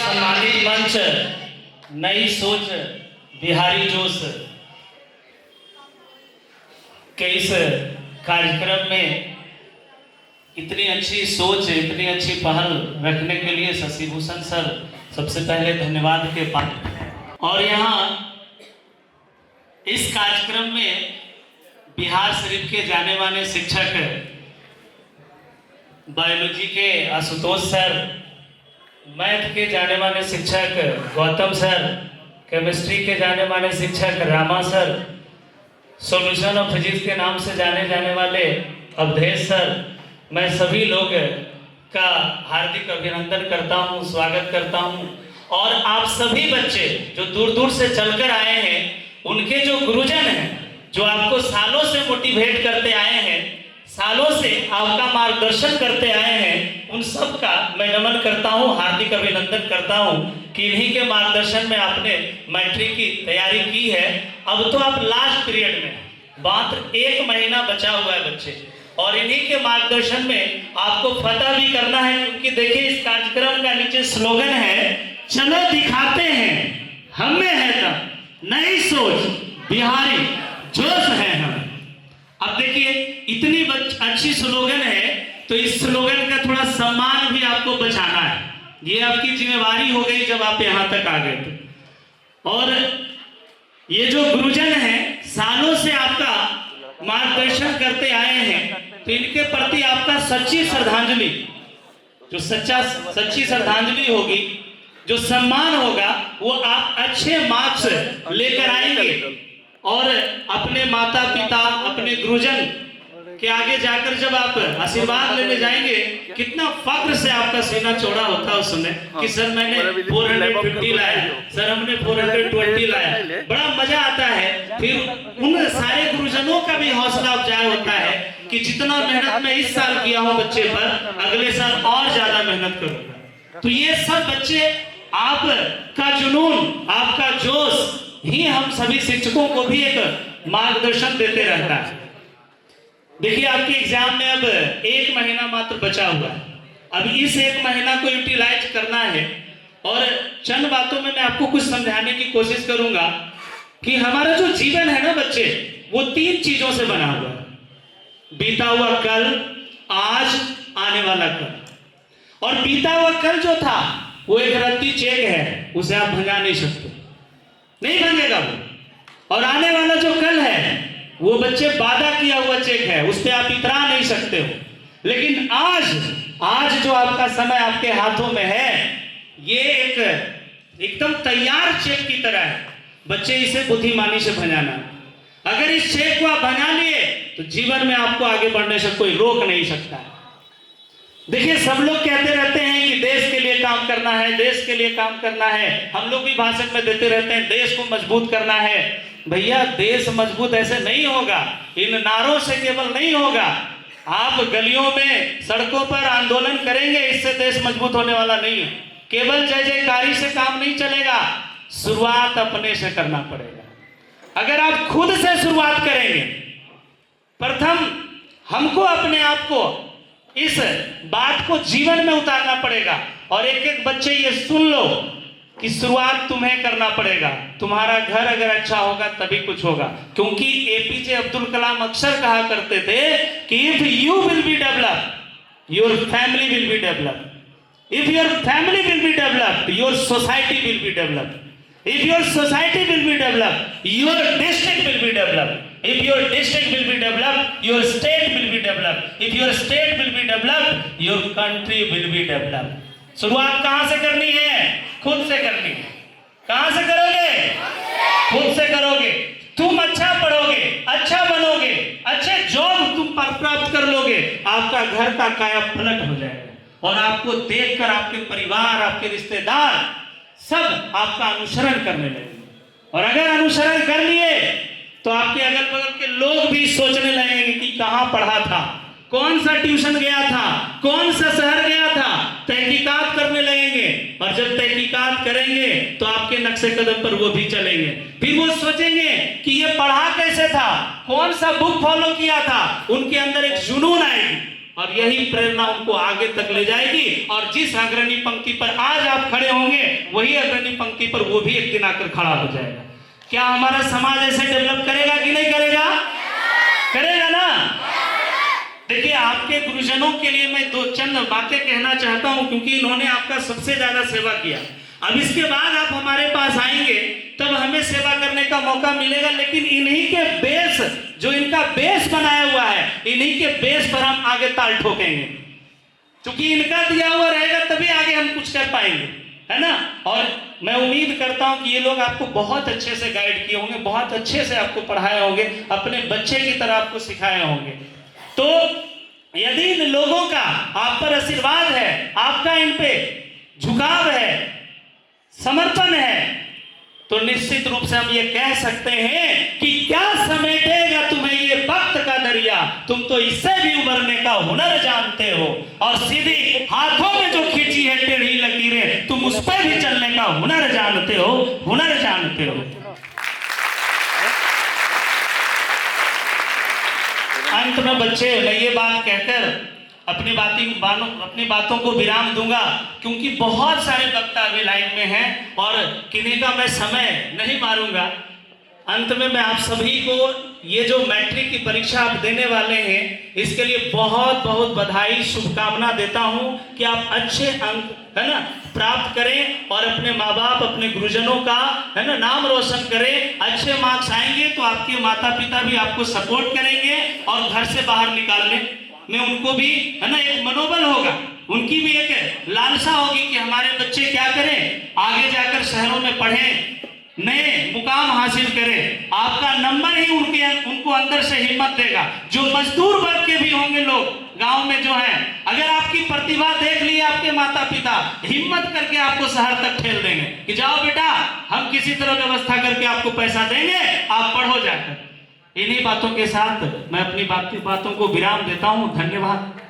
सम्मानित मंच नई सोच बिहारी जोश के इस कार्यक्रम में इतनी अच्छी सोच, इतनी अच्छी पहल रखने के लिए शशि भूषण सर सबसे पहले धन्यवाद के पात्र। और यहाँ इस कार्यक्रम में बिहार शरीफ के जाने माने शिक्षक बायोलॉजी के आशुतोष सर, मैथ के जाने माने शिक्षक गौतम सर, केमिस्ट्री के जाने माने शिक्षक Rama sir, solution of physics के नाम से जाने जाने वाले अवधेश सर, मैं सभी लोग का हार्दिक अभिनंदन करता हूं, स्वागत करता हूं। और आप सभी बच्चे जो दूर दूर से चलकर आए हैं, उनके जो गुरुजन हैं, जो आपको सालों से मोटिवेट करते आए हैं, सालों से आपका मार्गदर्शन करते आए हैं, उन सब का मैं नमन करता हूं, हार्दिक अभिनंदन करता हूं कि इन्हीं के मार्गदर्शन में आपने मैट्रिक की तैयारी की है। अब तो आप लास्ट पीरियड में, मात्र 1 महीना बचा हुआ है बच्चे, और इन्हीं के मार्गदर्शन में आपको फतह भी करना है। क्योंकि देखिए इस कार्यक्रम का नीचे स्लोगन है, चलो दिखाते हैं हम में है दम, नई सोच बिहारी जोश है हम। अब देखिए इतनी अच्छी स्लोगन है, तो इस स्लोगन का थोड़ा सम्मान भी आपको बचाना है। ये आपकी जिम्मेवारी हो गई जब आप यहाँ तक आ गए थे। और ये जो गुरुजन हैं, सालों से आपका मार्गदर्शन करते आए हैं, तो इनके प्रति आपका सच्ची श्रद्धांजलि, जो सच्ची श्रद्धांजलि होगी, जो सम्मान होगा, वो आप अच्छे मार्क्स लेकर आएंगे और अपने माता पिता, अपने गुरुजन के आगे जाकर जब आप आशीर्वाद लेने जाएंगे, कितना फक्र से आपका सीना चौड़ा होता है उस समय कि सर मैंने 450 लाया, सर हमने 420 लाया, बड़ा मजा आता है। फिर उन सारे गुरुजनों का भी हौसला अफजाई होता है कि जितना मेहनत मैं इस साल किया हूं बच्चे पर, अगले साल और ज्यादा मेहनत करूंगा। तो ये सब बच्चे, आपका जुनून, आपका जोश ही हम सभी शिक्षकों को भी एक मार्गदर्शन देते रहता है। देखिए आपके एग्जाम में अब 1 महीना मात्र बचा हुआ है। अब इस 1 महीना को यूटिलाइज करना है, और चंद बातों में मैं आपको कुछ समझाने की कोशिश करूंगा कि हमारा जो जीवन है ना बच्चे, वो 3 चीजों से बना हुआ है, बीता हुआ कल, आज, आने वाला कल। और बीता हुआ कल जो था वो एक रद्दी चेक है, उसे आप भंगा नहीं सकते, नहीं भंगेगा वो। और आने वाला जो कल है वो बच्चे वादा किया हुआ चेक है, उस पर आप इतरा नहीं सकते हो। लेकिन आज जो आपका समय आपके हाथों में है, ये एक एकदम तैयार चेक की तरह है। बच्चे इसे बुद्धिमानी से भंजाना। अगर इस चेक को आप भंजा लिए तो जीवन में आपको आगे बढ़ने से कोई रोक नहीं सकता है। देखिए सब लोग कहते रहते हैं कि देश के लिए काम करना है, देश के लिए काम करना है। हम लोग भी भाषण में देते रहते हैं देश को मजबूत करना है। भैया देश मजबूत ऐसे नहीं होगा, इन नारों से केवल नहीं होगा। आप गलियों में, सड़कों पर आंदोलन करेंगे, इससे देश मजबूत होने वाला नहीं है। केवल जय जयकारी से काम नहीं चलेगा, शुरुआत अपने से करना पड़ेगा। अगर आप खुद से शुरुआत करेंगे, प्रथम हमको अपने आप को, इस बात को जीवन में उतारना पड़ेगा। और एक एक बच्चे ये सुन लो कि शुरुआत तुम्हें करना पड़ेगा। तुम्हारा घर अगर अच्छा होगा तभी कुछ होगा। क्योंकि एपीजे अब्दुल कलाम अक्सर कहा करते थे कि if you will be develop, your family will be develop. If your family will be develop, your society will be develop. If your society will be developed, your district will be developed. If your district will be developed, your state will be developed. If your state will be developed, your country will be developed. शुरुआत कहाँ से करनी है? खुद से करनी है। कहाँ से करोगे? खुद से करोगे। तुम अच्छा पढ़ोगे, अच्छा बनोगे, अच्छे जॉब तुम प्राप्त कर लोगे, आपका घर का काया पलट हो जाएगा। और आपको देखकर आपके परिवार, आपके रिश्तेदार सब आपका अनुसरण करने लगेंगे। और अगर अनुसरण कर लिए तो आपके अगल बगल के लोग भी सोचने लगेंगे कि कहाँ पढ़ा था, कौन सा ट्यूशन गया था, कौन सा शहर गया था, तहकीकात करने लगेंगे। और जब तहकीकात करेंगे तो आपके नक्शे कदम पर वो भी चलेंगे। फिर वो सोचेंगे कि ये पढ़ा कैसे था, कौन सा बुक फॉलो किया था। उनके अंदर एक जुनून आएगी, और यही प्रेरणा उनको आगे तक ले जाएगी। और जिस अग्रणी पंक्ति पर आज आप खड़े होंगे, वही अग्रणी पंक्ति पर वो भी एक दिन आकर खड़ा हो जाएगा। क्या हमारा समाज ऐसे डेवलप करेगा कि नहीं करेगा? करेगा ना? देखिए, आपके गुरुजनों के लिए मैं दो चंद बातें कहना चाहता हूं, क्योंकि इन्होंने आपका सबसे ज्यादा सेवा किया। अब इसके बाद आप हमारे पास आएंगे तब हमें सेवा करने का मौका मिलेगा, लेकिन इन्हीं के बेस, जो इनका बेस बनाया हुआ है, इन्हीं के बेस पर हम आगे ताल ठोकेंगे। क्योंकि इनका दिया हुआ रहेगा तभी आगे हम कुछ कर पाएंगे, है ना? और मैं उम्मीद करता हूं कि ये लोग आपको बहुत अच्छे से गाइड किए होंगे, बहुत अच्छे से आपको पढ़ाए होंगे, अपने बच्चे की तरह आपको सिखाए होंगे। तो यदि इन लोगों का आप पर आशीर्वाद है, आपका इन पे झुकाव है, समर्पण है, तो निश्चित रूप से हम ये कह सकते हैं कि क्या समेटेगा तुम्हें ये वक्त का दरिया, तुम तो इससे भी उबरने का हुनर जानते हो। और सीधी हाथों में जो खींची है टेढ़ी लकीरें, तुम उस पर भी चलने का हुनर जानते हो, हुनर जानते हो। अंत में बच्चे, मैं ये बात कहकर अपनी बातों को विराम दूंगा, क्योंकि बहुत सारे वक्ता अभी लाइन में हैं और किन्हीं का मैं समय नहीं मारूंगा। अंत में मैं आप सभी को ये जो मैट्रिक की परीक्षा आप देने वाले हैं, इसके लिए बहुत बहुत बधाई, शुभकामना देता हूं कि आप अच्छे अंक, है ना, प्राप्त करें और अपने माँ बाप, अपने गुरुजनों का, है ना, नाम रोशन करें। अच्छे मार्क्स आएंगे तो आपके माता पिता भी आपको सपोर्ट करेंगे और घर से बाहर निकालने में उनको भी, है ना, एक मनोबल होगा, उनकी भी एक लालसा होगी कि हमारे बच्चे क्या करें, आगे जाकर शहरों में पढ़ें, नए मुकाम हासिल करें। आपका नंबर ही उनको अंदर से हिम्मत देगा। जो मजदूर वर्ग के भी होंगे लोग गांव में जो है, अगर आपकी प्रतिभा देख ली आपके माता पिता, हिम्मत करके आपको शहर तक ठेल देंगे कि जाओ बेटा, हम किसी तरह व्यवस्था करके आपको पैसा देंगे, आप पढ़ो जाकर। इन्हीं बातों के साथ मैं अपनी बातों को विराम देता हूं। धन्यवाद।